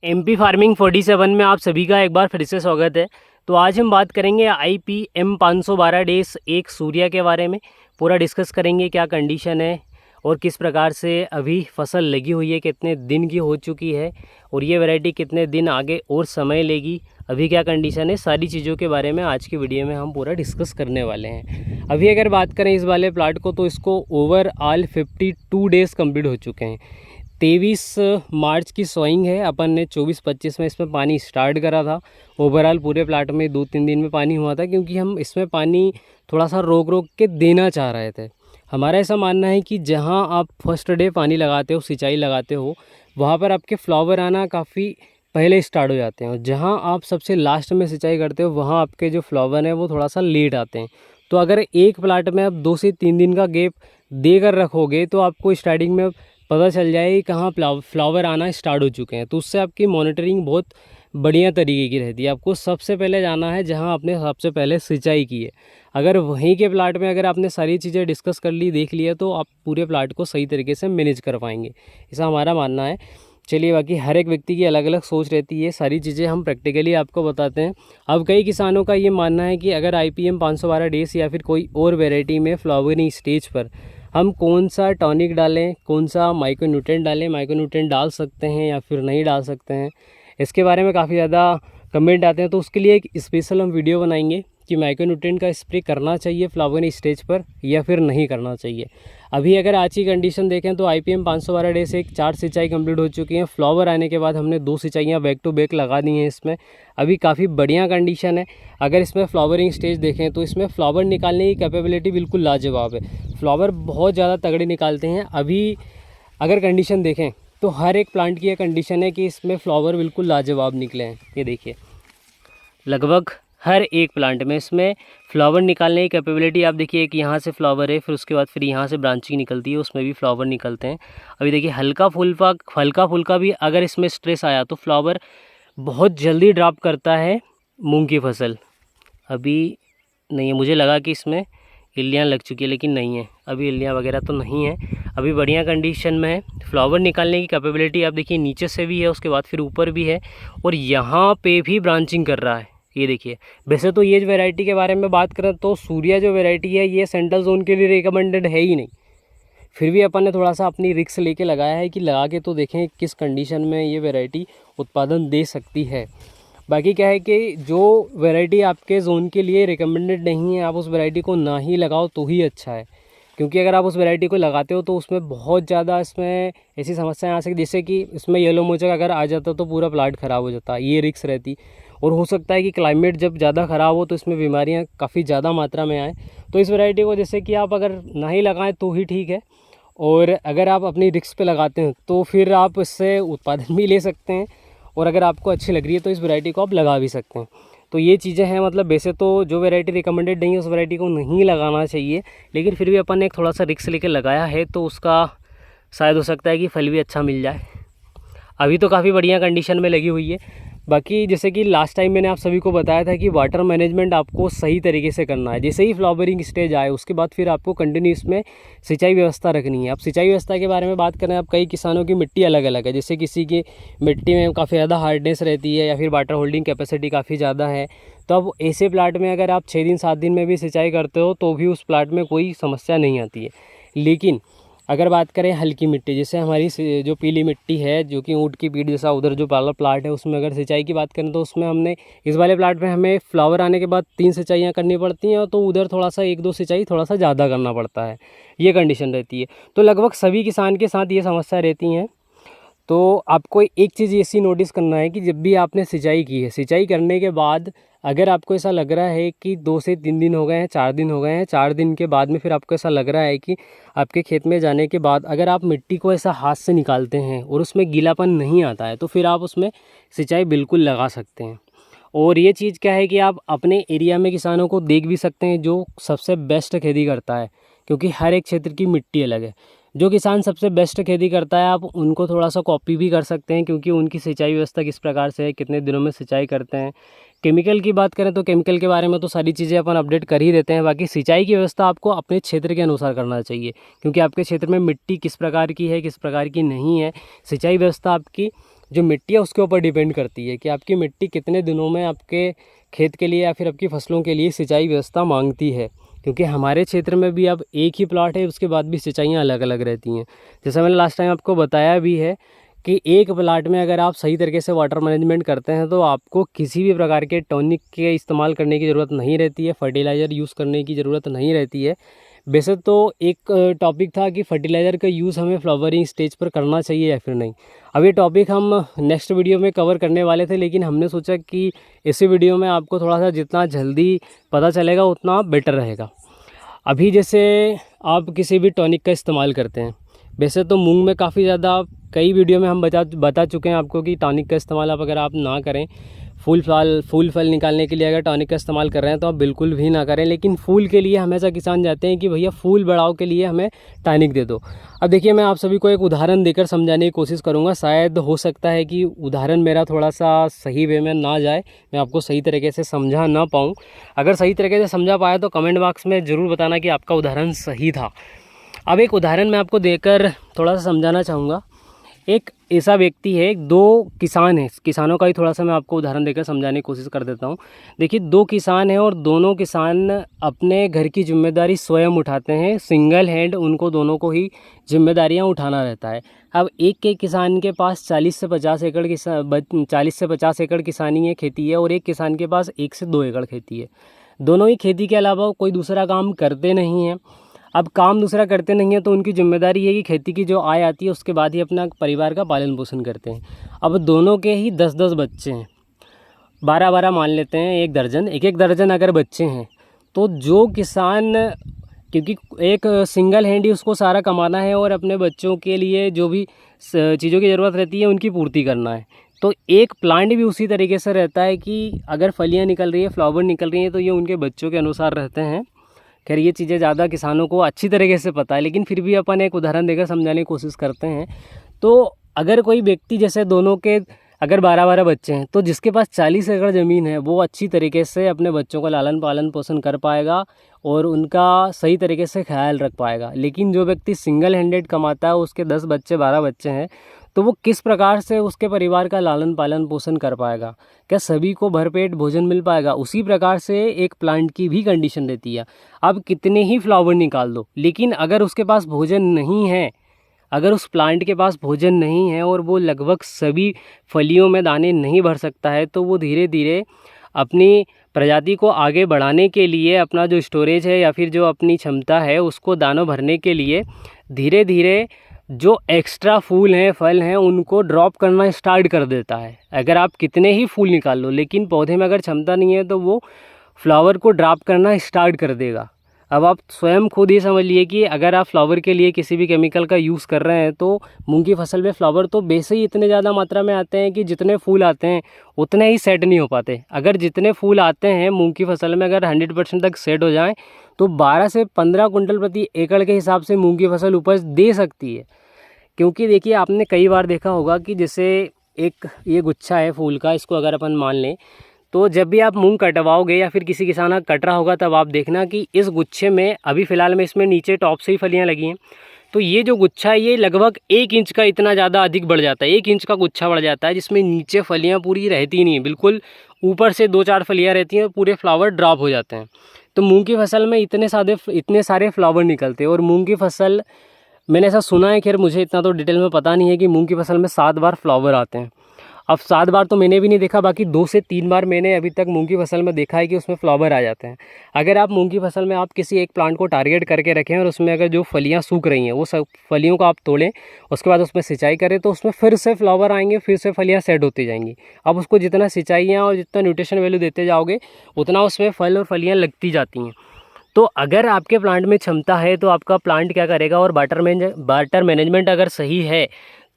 MP farming 47 में आप सभी का एक बार फिर से स्वागत है। तो आज हम बात करेंगे IPM 512 डेज एक सूर्या के बारे में। पूरा डिस्कस करेंगे क्या कंडीशन है और किस प्रकार से अभी फसल लगी हुई है, कितने दिन की हो चुकी है और ये वैरायटी कितने दिन आगे और समय लेगी, अभी क्या कंडीशन है, सारी चीज़ों के बारे में आज की वीडियो में हम पूरा डिस्कस करने वाले हैं। अभी अगर बात करें इस वाले प्लाट को तो इसको ओवरऑल 52 डेज़ कंप्लीट हो चुके हैं। 23 मार्च की सोइंग है, अपन ने 24-25 में इसमें पानी स्टार्ट करा था। ओवरऑल पूरे प्लाट में 2-3 दिन में पानी हुआ था, क्योंकि हम इसमें पानी थोड़ा सा रोक रोक के देना चाह रहे थे। हमारा ऐसा मानना है कि जहां आप फर्स्ट डे पानी लगाते हो, सिंचाई लगाते हो, वहां पर आपके फ्लावर आना काफ़ी पहले स्टार्ट हो जाते हैं, और जहां आप सबसे लास्ट में सिंचाई करते हो वहाँ आपके जो फ्लावर हैं वो थोड़ा सा लेट आते हैं। तो अगर एक प्लाट में आप 2 से 3 दिन का गैप देकर रखोगे तो आपको स्टार्टिंग में पता चल जाए कि कहाँ फ्लावर आना स्टार्ट हो चुके हैं। तो उससे आपकी मॉनिटरिंग बहुत बढ़िया तरीके की रहती है। आपको सबसे पहले जाना है जहाँ आपने सबसे पहले सिंचाई की है। अगर वहीं के प्लाट में अगर आपने सारी चीज़ें डिस्कस कर ली, देख लिया, तो आप पूरे प्लाट को सही तरीके से मैनेज कर पाएंगे, ऐसा हमारा मानना है। चलिए, बाकी हर एक व्यक्ति की अलग अलग सोच रहती है, सारी चीज़ें हम प्रैक्टिकली आपको बताते हैं। अब कई किसानों का ये मानना है कि अगर IPM 512 डेज या फिर कोई और वेराइटी में फ्लावरिंग स्टेज पर हम कौन सा टॉनिक डालें, कौन सा माइक्रोन्यूट्रिएंट डालें, माइक्रोन्यूट्रिएंट डाल सकते हैं या फिर नहीं डाल सकते हैं, इसके बारे में काफ़ी ज़्यादा कमेंट आते हैं। तो उसके लिए एक स्पेशल हम वीडियो बनाएंगे कि माइक्रोन्यूट्रिएंट का स्प्रे करना चाहिए फ्लावरिंग स्टेज पर या फिर नहीं करना चाहिए। अभी अगर आज की कंडीशन देखें तो IPM 512 डे से 4 सिंचाई कंप्लीट हो चुकी हैं। फ्लावर आने के बाद हमने 2 सिंचाइयाँ बैक टू बैक लगा दी हैं इसमें। अभी काफ़ी बढ़िया कंडीशन है। अगर इसमें फ्लावरिंग स्टेज देखें तो इसमें फ्लावर निकालने की कैपेबिलिटी बिल्कुल लाजवाब है। फ्लावर बहुत ज़्यादा तगड़े निकालते हैं। अभी अगर कंडीशन देखें तो हर एक प्लांट की ये कंडीशन है कि इसमें फ्लावर बिल्कुल लाजवाब निकले हैं। ये देखिए, लगभग हर एक प्लांट में इसमें फ्लावर निकालने की कैपेबिलिटी आप देखिए कि यहाँ से फ्लावर है, फिर उसके बाद फिर यहाँ से ब्रांचिंग निकलती है, उसमें भी फ्लावर निकलते हैं। अभी देखिए हल्का फुल्का भी अगर इसमें स्ट्रेस आया तो फ्लावर बहुत जल्दी ड्रॉप करता है मूंग की फसल। अभी नहीं है, मुझे लगा कि इसमें इल्लियाँ लग चुकी है, लेकिन नहीं है, अभी इल्लियाँ वगैरह तो नहीं है, अभी बढ़िया कंडीशन में है। फ्लावर निकालने की कैपेबिलिटी आप देखिए नीचे से भी है, उसके बाद फिर ऊपर भी है, और यहाँ पे भी ब्रांचिंग कर रहा है। ये देखिए, वैसे तो ये वैरायटी के बारे में बात करें तो सूर्या जो वैरायटी है ये सेंट्रल जोन के लिए रिकमेंडेड है ही नहीं, फिर भी अपन ने थोड़ा सा अपनी रिस्क लेके लगाया है कि लगा के तो देखें किस कंडीशन में ये वैरायटी उत्पादन दे सकती है। बाकी क्या है कि जो वैरायटी आपके ज़ोन के लिए रिकमेंडेड नहीं है, आप उस वैरायटी को ना ही लगाओ तो ही अच्छा है, क्योंकि अगर आप उस वैरायटी को लगाते हो तो उसमें बहुत ज़्यादा इसमें ऐसी समस्याएं आ सकती, जैसे कि इसमें येलो मोजा अगर आ जाता तो पूरा प्लांट ख़राब हो जाता, ये रिस्क रहती। और हो सकता है कि क्लाइमेट जब ज़्यादा ख़राब हो तो इसमें बीमारियाँ काफ़ी ज़्यादा मात्रा में आएँ। तो इस वैरायटी को जैसे कि आप अगर ना ही लगाएं तो ही ठीक है, और अगर आप अपनी रिस्क पे लगाते हैं तो फिर आप इससे उत्पादन भी ले सकते हैं, और अगर आपको अच्छी लग रही है तो इस वैरायटी को आप लगा भी सकते हैं। तो ये चीज़ें हैं, मतलब वैसे तो जो वैरायटी रिकमेंडेड नहीं है उस वैरायटी को नहीं लगाना चाहिए, लेकिन फिर भी अपन ने एक थोड़ा सा रिस्क लेकर लगाया है तो उसका शायद हो सकता है कि फल भी अच्छा मिल जाए। अभी तो काफ़ी बढ़िया कंडीशन में लगी हुई है। बाकी जैसे कि लास्ट टाइम मैंने आप सभी को बताया था कि वाटर मैनेजमेंट आपको सही तरीके से करना है। जैसे ही फ्लावरिंग स्टेज आए उसके बाद फिर आपको कंटिन्यू इसमें सिंचाई व्यवस्था रखनी है। अब सिंचाई व्यवस्था के बारे में बात करें, अब कई किसानों की मिट्टी अलग अलग है, जैसे किसी की मिट्टी में काफ़ी ज़्यादा हार्डनेस रहती है या फिर वाटर होल्डिंग कैपेसिटी काफ़ी ज़्यादा है। तो अब ऐसे प्लाट में अगर आप 6 दिन 7 दिन में भी सिंचाई करते हो तो भी उस प्लाट में कोई समस्या नहीं आती है। लेकिन अगर बात करें हल्की मिट्टी, जैसे हमारी जो पीली मिट्टी है जो कि ऊँट की पीठ जैसा उधर जो वाला प्लाट है, उसमें अगर सिंचाई की बात करें तो उसमें हमने इस वाले प्लाट में हमें फ्लावर आने के बाद 3 सिंचाइयाँ करनी पड़ती हैं, और तो उधर थोड़ा सा 1-2 सिंचाई थोड़ा सा ज़्यादा करना पड़ता है, ये कंडीशन रहती है। तो लगभग सभी किसान के साथ ये समस्या रहती हैं। तो आपको एक चीज़ ऐसी नोटिस करना है कि जब भी आपने सिंचाई की है, सिंचाई करने के बाद अगर आपको ऐसा लग रहा है कि 2 से 3 दिन हो गए हैं, 4 दिन हो गए हैं, 4 दिन के बाद में फिर आपको ऐसा लग रहा है कि आपके खेत में जाने के बाद अगर आप मिट्टी को ऐसा हाथ से निकालते हैं और उसमें गीलापन नहीं आता है तो फिर आप उसमें सिंचाई बिल्कुल लगा सकते हैं। और ये चीज़ क्या है कि आप अपने एरिया में किसानों को देख भी सकते हैं जो सबसे बेस्ट खेती करता है, क्योंकि हर एक क्षेत्र की मिट्टी अलग है। जो किसान सबसे बेस्ट खेती करता है आप उनको थोड़ा सा कॉपी भी कर सकते हैं, क्योंकि उनकी सिंचाई व्यवस्था किस प्रकार से है, कितने दिनों में सिंचाई करते हैं। केमिकल की बात करें तो केमिकल के बारे में तो सारी चीज़ें अपन अपडेट कर ही देते हैं। बाकी सिंचाई की व्यवस्था आपको अपने क्षेत्र के अनुसार करना चाहिए, क्योंकि आपके क्षेत्र में मिट्टी किस प्रकार की है, किस प्रकार की नहीं है, सिंचाई व्यवस्था आपकी जो मिट्टी है उसके ऊपर डिपेंड करती है कि आपकी मिट्टी कितने दिनों में आपके खेत के लिए या फिर आपकी फसलों के लिए सिंचाई व्यवस्था मांगती है। क्योंकि हमारे क्षेत्र में भी अब एक ही प्लॉट है, उसके बाद भी सिंचाइयाँ अलग अलग रहती हैं। जैसा मैंने लास्ट टाइम आपको बताया भी है कि एक प्लाट में अगर आप सही तरीके से वाटर मैनेजमेंट करते हैं तो आपको किसी भी प्रकार के टॉनिक के इस्तेमाल करने की ज़रूरत नहीं रहती है, फर्टिलाइज़र यूज़ करने की ज़रूरत नहीं रहती है। वैसे तो एक टॉपिक था कि फर्टिलाइज़र का यूज़ हमें फ्लावरिंग स्टेज पर करना चाहिए या फिर नहीं। अब ये टॉपिक हम नेक्स्ट वीडियो में कवर करने वाले थे, लेकिन हमने सोचा कि इसी वीडियो में आपको थोड़ा सा जितना जल्दी पता चलेगा उतना बेटर रहेगा। अभी जैसे आप किसी भी टॉनिक का इस्तेमाल करते हैं, वैसे तो मूंग में काफ़ी ज़्यादा कई वीडियो में हम बता चुके हैं आपको कि टॉनिक का इस्तेमाल अगर आप ना करें, फूल फल निकालने के लिए अगर टॉनिक का इस्तेमाल कर रहे हैं तो आप बिल्कुल भी ना करें। लेकिन फूल के लिए हमेशा किसान जाते हैं कि भैया फूल बढ़ाओ के लिए हमें टॉनिक दे दो। अब देखिए, मैं आप सभी को एक उदाहरण देकर समझाने की कोशिश करूँगा। शायद हो सकता है कि उदाहरण मेरा थोड़ा सा सही वे में ना जाए, मैं आपको सही तरीके से समझा ना पाऊँ। अगर सही तरीके से समझा पाया तो कमेंट बॉक्स में ज़रूर बताना कि आपका उदाहरण सही था। अब एक उदाहरण मैं आपको देकर थोड़ा सा समझाना चाहूँगा। एक ऐसा व्यक्ति है, दो किसान हैं, किसानों का ही थोड़ा सा मैं आपको उदाहरण देकर समझाने की कोशिश कर देता हूँ। देखिए, दो किसान हैं और दोनों किसान अपने घर की जिम्मेदारी स्वयं उठाते हैं, सिंगल हैंड उनको दोनों को ही जिम्मेदारियाँ उठाना रहता है। अब एक किसान के पास 40 से 50 एकड़ किसानी है, खेती है, और एक किसान के पास 1 से 2 एकड़ खेती है। दोनों ही खेती के अलावा कोई दूसरा काम करते नहीं हैं। अब काम दूसरा करते नहीं हैं तो उनकी जिम्मेदारी है कि खेती की जो आय आती है उसके बाद ही अपना परिवार का पालन पोषण करते हैं। अब दोनों के ही 10-10 बच्चे हैं, 12-12 मान लेते हैं, एक दर्जन अगर बच्चे हैं, तो जो किसान, क्योंकि एक सिंगल हैंड ही उसको सारा कमाना है और अपने बच्चों के लिए जो भी चीज़ों की ज़रूरत रहती है उनकी पूर्ति करना है, तो एक प्लांट भी उसी तरीके से रहता है कि अगर फलियाँ निकल रही है, फ्लावर निकल रही हैं, तो ये उनके बच्चों के अनुसार रहते हैं। खैर, ये चीज़ें ज़्यादा किसानों को अच्छी तरीके से पता है, लेकिन फिर भी अपन एक उदाहरण देकर समझाने की कोशिश करते हैं। तो अगर कोई व्यक्ति, जैसे दोनों के अगर 12-12 बच्चे हैं, तो जिसके पास 40 एकड़ ज़मीन है वो अच्छी तरीके से अपने बच्चों का लालन पालन पोषण कर पाएगा और उनका सही तरीके से ख्याल रख पाएगा। लेकिन जो व्यक्ति सिंगल हैंडेड कमाता है, उसके 10 बच्चे 12 बच्चे हैं, तो वो किस प्रकार से उसके परिवार का लालन पालन पोषण कर पाएगा? क्या सभी को भरपेट भोजन मिल पाएगा? उसी प्रकार से एक प्लांट की भी कंडीशन रहती है। अब कितने ही फ्लावर निकाल दो, लेकिन अगर उसके पास भोजन नहीं है, अगर उस प्लांट के पास भोजन नहीं है और वो लगभग सभी फलियों में दाने नहीं भर सकता है, तो वो धीरे धीरे अपनी प्रजाति को आगे बढ़ाने के लिए, अपना जो स्टोरेज है या फिर जो अपनी क्षमता है उसको दानों भरने के लिए धीरे धीरे जो एक्स्ट्रा फूल हैं, फल हैं, उनको ड्रॉप करना स्टार्ट कर देता है। अगर आप कितने ही फूल निकाल लो, लेकिन पौधे में अगर क्षमता नहीं है तो वो फ्लावर को ड्रॉप करना स्टार्ट कर देगा। अब आप स्वयं खुद ही समझ लिए कि अगर आप फ्लावर के लिए किसी भी केमिकल का यूज़ कर रहे हैं तो मूंग की फसल में फ्लावर तो वैसे ही इतने ज़्यादा मात्रा में आते हैं कि जितने फूल आते हैं उतने ही सेट नहीं हो पाते। अगर जितने फूल आते हैं मूंग की फसल में अगर 100% तक सेट हो जाएं तो 12 से 15 कुंटल प्रति एकड़ के हिसाब से मूंग की फसल उपज दे सकती है। क्योंकि देखिए, आपने कई बार देखा होगा कि जैसे एक ये गुच्छा है फूल का, इसको अगर अपन मान लें, तो जब भी आप मूंग कटवाओगे या फिर किसी किसान का कट रहा होगा, तब आप देखना कि इस गुच्छे में अभी फ़िलहाल में इसमें नीचे टॉप से ही फलियाँ लगी हैं, तो ये जो गुच्छा है ये लगभग 1 इंच का इतना ज़्यादा अधिक बढ़ जाता है। 1 इंच का गुच्छा बढ़ जाता है, जिसमें नीचे फलियाँ पूरी रहती नहीं है, बिल्कुल ऊपर से 2-4 फलियाँ रहती हैं और पूरे फ्लावर ड्रॉप हो जाते हैं। तो मूँग की फसल में इतने सारे फ्लावर निकलते हैं। और मूँग की फसल, मैंने ऐसा सुना है, खैर मुझे इतना तो डिटेल में पता नहीं है, कि मूंग की फसल में 7 बार फ्लावर आते हैं। अब 7 बार तो मैंने भी नहीं देखा, बाकी 2 से 3 बार मैंने अभी तक मूंग की फसल में देखा है कि उसमें फ्लावर आ जाते हैं। अगर आप मूंग की फसल में आप किसी एक प्लांट को टारगेट करके रखें और उसमें अगर जो फलियां सूख रही हैं वो सब फलियों को आप तोड़ें, उसके बाद उसमें सिंचाई करें, तो उसमें फिर से फ्लावर आएंगे, फिर से फलियाँ सेट होती जाएंगी। अब उसको जितना सिंचाइयाँ और जितना न्यूट्रिशन वैल्यू देते जाओगे उतना उसमें फल और फलियाँ लगती जाती हैं। तो अगर आपके प्लांट में क्षमता है तो आपका प्लांट क्या करेगा, और वाटर मैनेजमेंट अगर सही है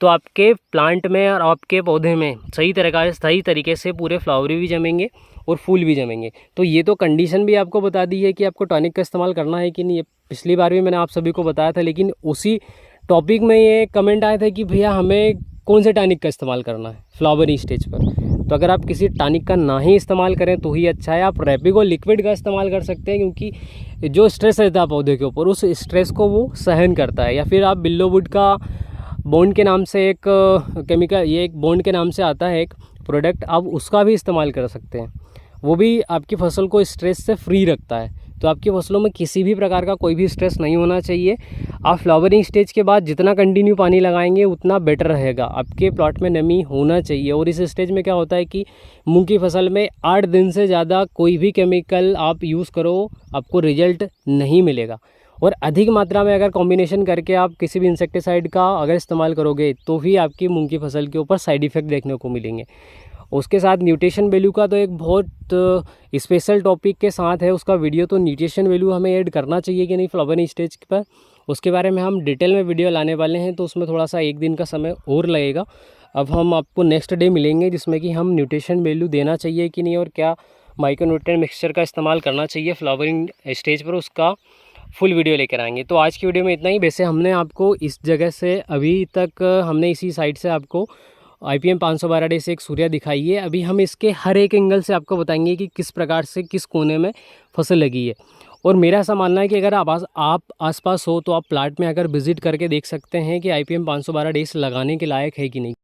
तो आपके प्लांट में और आपके पौधे में सही तरीके से पूरे फ्लावर भी जमेंगे और फूल भी जमेंगे। तो ये तो कंडीशन भी आपको बता दी है कि आपको टॉनिक का इस्तेमाल करना है कि नहीं। ये पिछली बार भी मैंने आप सभी को बताया था, लेकिन उसी टॉपिक में ये कमेंट आए थे कि भैया हमें कौन से टॉनिक का इस्तेमाल करना है फ्लावरिंग स्टेज पर। तो अगर आप किसी टॉनिक का ना ही इस्तेमाल करें तो ही अच्छा है। आप रैपिगो लिक्विड का इस्तेमाल कर सकते हैं, क्योंकि जो स्ट्रेस रहता है पौधे के ऊपर, उस स्ट्रेस को वो सहन करता है। या फिर आप बिल्लो वुड का बॉन्ड के नाम से एक केमिकल, ये एक बॉन्ड के नाम से आता है एक प्रोडक्ट, आप उसका भी इस्तेमाल कर सकते हैं। वो भी आपकी फसल को स्ट्रेस से फ्री रखता है। तो आपकी फसलों में किसी भी प्रकार का कोई भी स्ट्रेस नहीं होना चाहिए। आप फ्लावरिंग स्टेज के बाद जितना कंटिन्यू पानी लगाएंगे उतना बेटर रहेगा। आपके प्लॉट में नमी होना चाहिए। और इस स्टेज में क्या होता है कि मूंग की फसल में 8 दिन से ज़्यादा कोई भी केमिकल आप यूज़ करो आपको रिजल्ट नहीं मिलेगा। और अधिक मात्रा में अगर कॉम्बिनेशन करके आप किसी भी इंसेक्टिसाइड का अगर इस्तेमाल करोगे तो भी आपकी मूंग की फसल के ऊपर साइड इफ़ेक्ट देखने को मिलेंगे। उसके साथ न्यूट्रिशन वैल्यू का तो एक बहुत स्पेशल टॉपिक के साथ है उसका वीडियो, तो न्यूट्रिशन वैल्यू हमें ऐड करना चाहिए कि नहीं फ्लावरिंग स्टेज पर, उसके बारे में हम डिटेल में वीडियो लाने वाले हैं। तो उसमें थोड़ा सा 1 दिन का समय और लगेगा। अब हम आपको नेक्स्ट डे मिलेंगे जिसमें कि हम न्यूट्रिशन वैल्यू देना चाहिए कि नहीं और क्या माइक्रोन्यूट्रिएंट मिक्सचर का इस्तेमाल करना चाहिए फ्लावरिंग स्टेज पर, उसका फुल वीडियो लेकर आएंगे। तो आज की वीडियो में इतना ही। वैसे हमने आपको इस जगह से अभी तक हमने इसी साइड से आपको IPM 512 डे से एक सूर्या दिखाई है। अभी हम इसके हर एक एंगल से आपको बताएंगे कि किस प्रकार से किस कोने में फसल लगी है। और मेरा ऐसा मानना है कि अगर आप आसपास हो तो आप प्लाट में अगर विजिट करके देख सकते हैं कि IPM 512 डेज लगाने के लायक है कि नहीं।